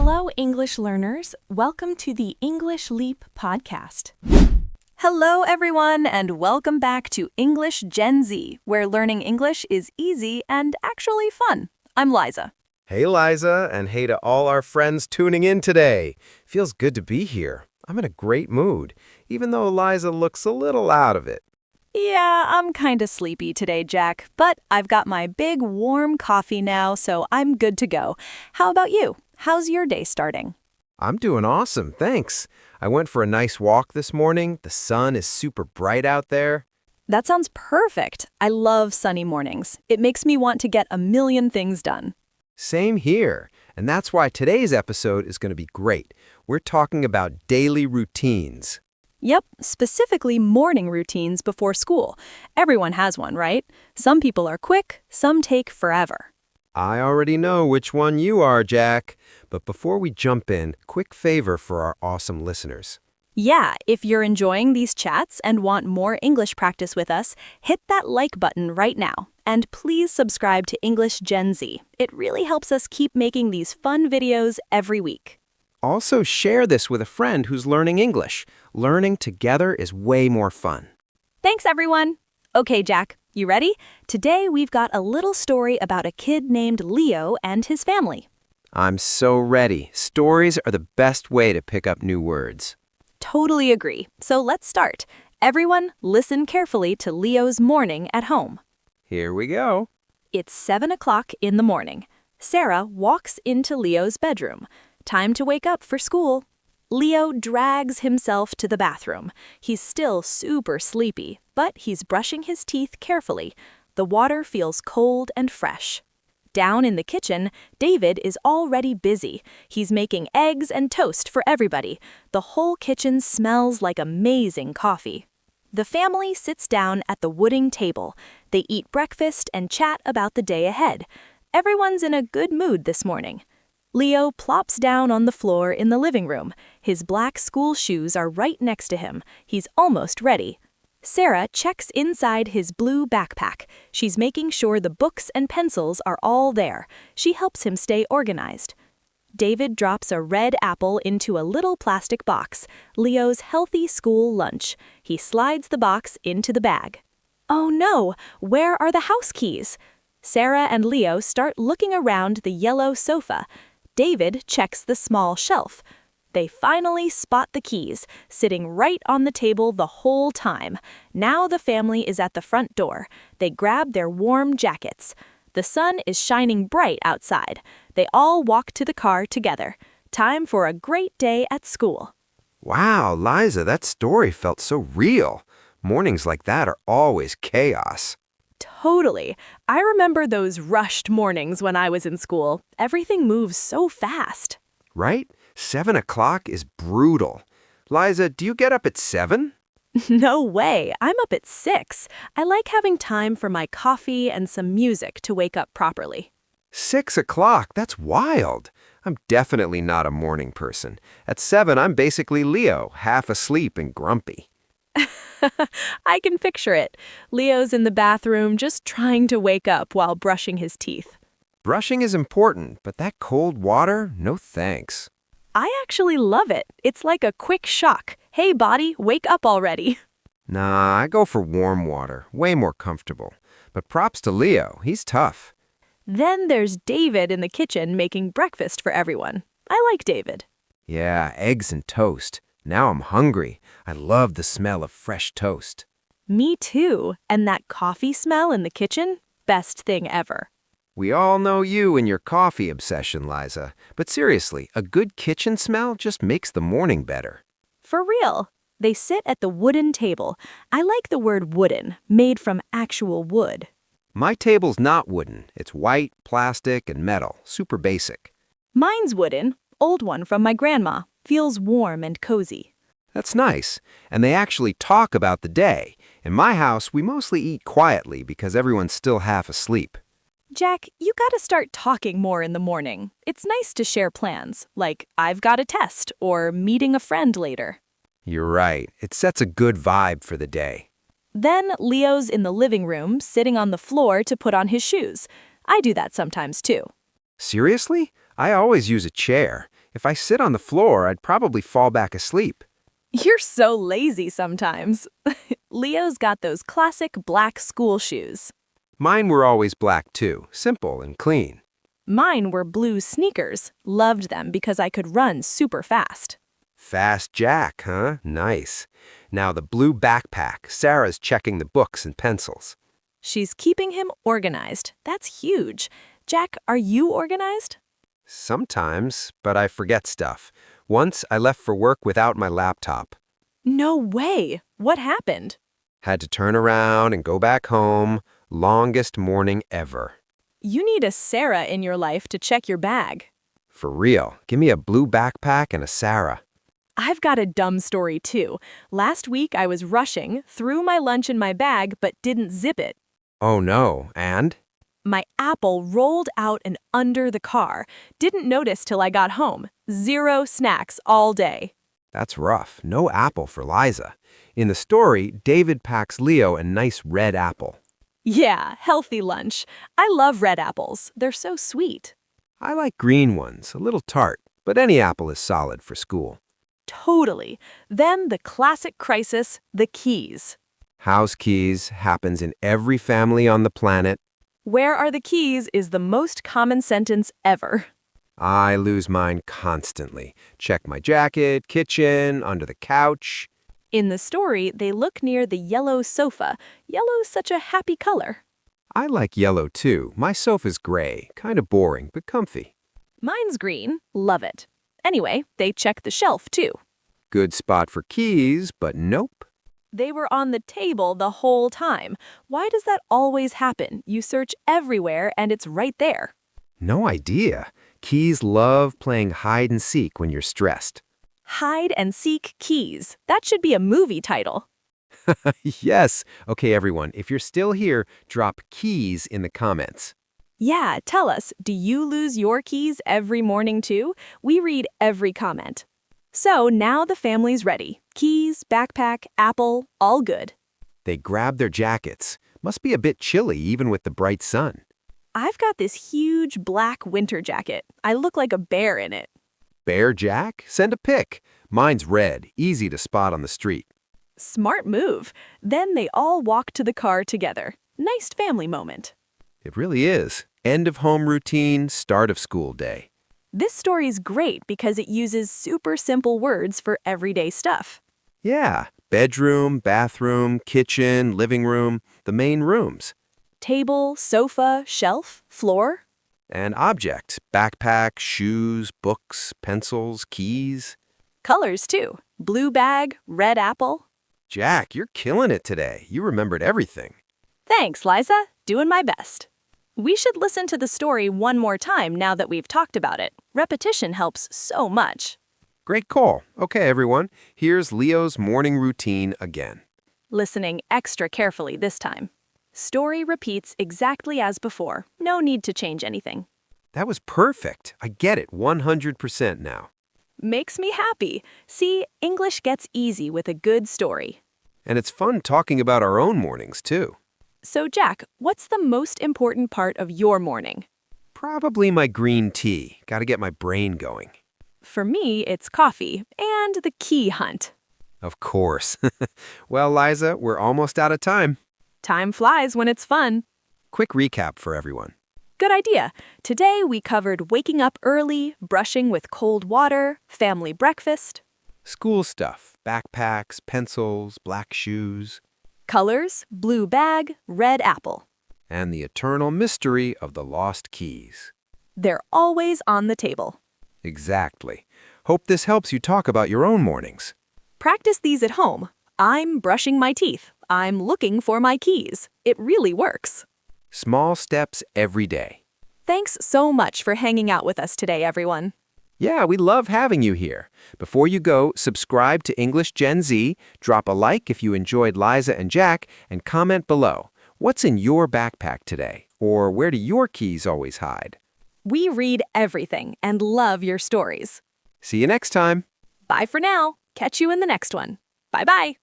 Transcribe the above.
Hello, English learners. Welcome to the English Leap podcast. Hello, everyone, and welcome back to EnglishGenZ, where learning English is easy and actually fun. I'm Liza. Hey, Liza, and hey to all our friends tuning in today. Feels good to be here. I'm in a great mood, even though Liza looks a little out of it. Yeah, I'm kinda sleepy today, Jack, but I've got my big warm coffee now, so I'm good to go. How about you? How's your day starting? I'm doing awesome, thanks. I went for a nice walk this morning. The sun is super bright out there. That sounds perfect. I love sunny mornings. It makes me want to get a million things done. Same here, and that's why today's episode is going to be great. We're talking about daily routines. Yep, specifically morning routines before school. Everyone has one, right? Some people are quick, some take forever. I already know which one you are, Jack. But before we jump in, quick favor for our awesome listeners. Yeah, if you're enjoying these chats and want more English practice with us, hit that like button right now. And please subscribe to EnglishGenZ. It really helps us keep making these fun videos every week. Also, share this with a friend who's learning English. Learning together is way more fun. Thanks, everyone. Okay, Jack, you ready? Today we've got a little story about a kid named Leo and his family. I'm so ready. Stories are the best way to pick up new words. Totally agree. So let's start. Everyone, listen carefully to Leo's morning at home. Here we go. It's 7 o'clock in the morning. Sarah walks into Leo's bedroom. Time to wake up for school. Leo drags himself to the bathroom. He's still super sleepy, but he's brushing his teeth carefully. The water feels cold and fresh. Down in the kitchen, David is already busy. He's making eggs and toast for everybody. The whole kitchen smells like amazing coffee. The family sits down at the wooden table. They eat breakfast and chat about the day ahead. Everyone's in a good mood this morning. Leo plops down on the floor in the living room. His black school shoes are right next to him. He's almost ready. Sarah checks inside his blue backpack. She's making sure the books and pencils are all there. She helps him stay organized. David drops a red apple into a little plastic box, Leo's healthy school lunch. He slides the box into the bag. Oh no, where are the house keys? Sarah and Leo start looking around the yellow sofa. David checks the small shelf. They finally spot the keys, sitting right on the table the whole time. Now the family is at the front door. They grab their warm jackets. The sun is shining bright outside. They all walk to the car together. Time for a great day at school. Wow, Liza, that story felt so real. Mornings like that are always chaos. Totally. I remember those rushed mornings when I was in school. Everything moves so fast. Right? 7 o'clock is brutal. Liza, do you get up at 7? No way. I'm up at 6. I like having time for my coffee and some music to wake up properly. 6 o'clock? That's wild. I'm definitely not a morning person. At 7, I'm basically Leo, half asleep and grumpy. I can picture it. Leo's in the bathroom just trying to wake up while brushing his teeth. Brushing is important, but that cold water? No thanks. I actually love it. It's like a quick shock. Hey, body, wake up already. Nah, I go for warm water. Way more comfortable. But props to Leo. He's tough. Then there's David in the kitchen making breakfast for everyone. I like David. Yeah, eggs and toast. Now I'm hungry. I love the smell of fresh toast. Me too. And that coffee smell in the kitchen? Best thing ever. We all know you and your coffee obsession, Liza. But seriously, a good kitchen smell just makes the morning better. For real. They sit at the wooden table. I like the word wooden, made from actual wood. My table's not wooden. It's white, plastic, and metal. Super basic. Mine's wooden, old one from my grandma. Feels warm and cozy. That's nice. And they actually talk about the day. In my house, we mostly eat quietly because everyone's still half asleep. Jack, you gotta start talking more in the morning. It's nice to share plans, like I've got a test or meeting a friend later. You're right. It sets a good vibe for the day. Then Leo's in the living room, sitting on the floor to put on his shoes. I do that sometimes too. Seriously? I always use a chair. If I sit on the floor, I'd probably fall back asleep. You're so lazy sometimes. Leo's got those classic black school shoes. Mine were always black too, simple and clean. Mine were blue sneakers. Loved them because I could run super fast. Fast Jack, huh? Nice. Now the blue backpack. Sarah's checking the books and pencils. She's keeping him organized. That's huge. Jack, are you organized? Sometimes, but I forget stuff. Once I left for work without my laptop. No way. What happened? Had to turn around and go back home. Longest morning ever. You need a Sarah in your life to check your bag. For real, give me a blue backpack and a Sarah. I've got a dumb story too. Last week I was rushing, threw my lunch in my bag, but didn't zip it. Oh no, and? My apple rolled out and under the car. Didn't notice till I got home. 0 snacks all day. That's rough. No apple for Liza. In the story, David packs Leo a nice red apple. Yeah, healthy lunch. I love red apples. They're so sweet. I like green ones, a little tart, but any apple is solid for school. Totally. Then the classic crisis, the keys. House keys happens in every family on the planet. Where are the keys is the most common sentence ever. I lose mine constantly. Check my jacket, kitchen, under the couch. In the story, they look near the yellow sofa. Yellow's such a happy color. I like yellow too. My sofa's gray, kind of boring, but comfy. Mine's green. Love it. Anyway, they check the shelf too. Good spot for keys, but nope. They were on the table the whole time. Why does that always happen? You search everywhere and it's right there. No idea. Keys love playing hide and seek when you're stressed. Hide and seek keys. That should be a movie title. Yes. Okay, everyone, if you're still here, drop keys in the comments. Yeah, tell us, do you lose your keys every morning too? We read every comment. So now the family's ready. Keys, backpack, apple, all good. They grab their jackets. Must be a bit chilly even with the bright sun. I've got this huge black winter jacket. I look like a bear in it. Bear Jack? Send a pic. Mine's red, easy to spot on the street. Smart move. Then they all walk to the car together. Nice family moment. It really is. End of home routine, start of school day. This story's great because it uses super simple words for everyday stuff. Yeah, bedroom, bathroom, kitchen, living room, the main rooms. Table, sofa, shelf, floor. And object, backpack, shoes, books, pencils, keys. Colors too. Blue bag, red apple. Jack, you're killing it today. You remembered everything. Thanks, Liza. Doing my best. We should listen to the story one more time now that we've talked about it. Repetition helps so much. Great call. Okay, everyone. Here's Leo's morning routine again. Listening extra carefully this time. Story repeats exactly as before. No need to change anything. That was perfect. I get it 100% now. Makes me happy. See, English gets easy with a good story. And it's fun talking about our own mornings, too. So, Jack, what's the most important part of your morning? Probably my green tea. Gotta get my brain going. For me, it's coffee and the key hunt. Of course. Well, Liza, we're almost out of time. Time flies when it's fun. Quick recap for everyone. Good idea. Today we covered waking up early, brushing with cold water, family breakfast, School stuff, backpacks, pencils, black shoes, colors, blue bag, red apple. and the eternal mystery of the lost keys. They're always on the table. Exactly. Hope this helps you talk about your own mornings. Practice these at home. I'm brushing my teeth. I'm looking for my keys. It really works. Small steps every day. Thanks so much for hanging out with us today, everyone. Yeah, we love having you here. Before you go, subscribe to EnglishGenZ, drop a like if you enjoyed Liza and Jack, and comment below. What's in your backpack today? Or where do your keys always hide? We read everything and love your stories. See you next time. Bye for now. Catch you in the next one. Bye-bye.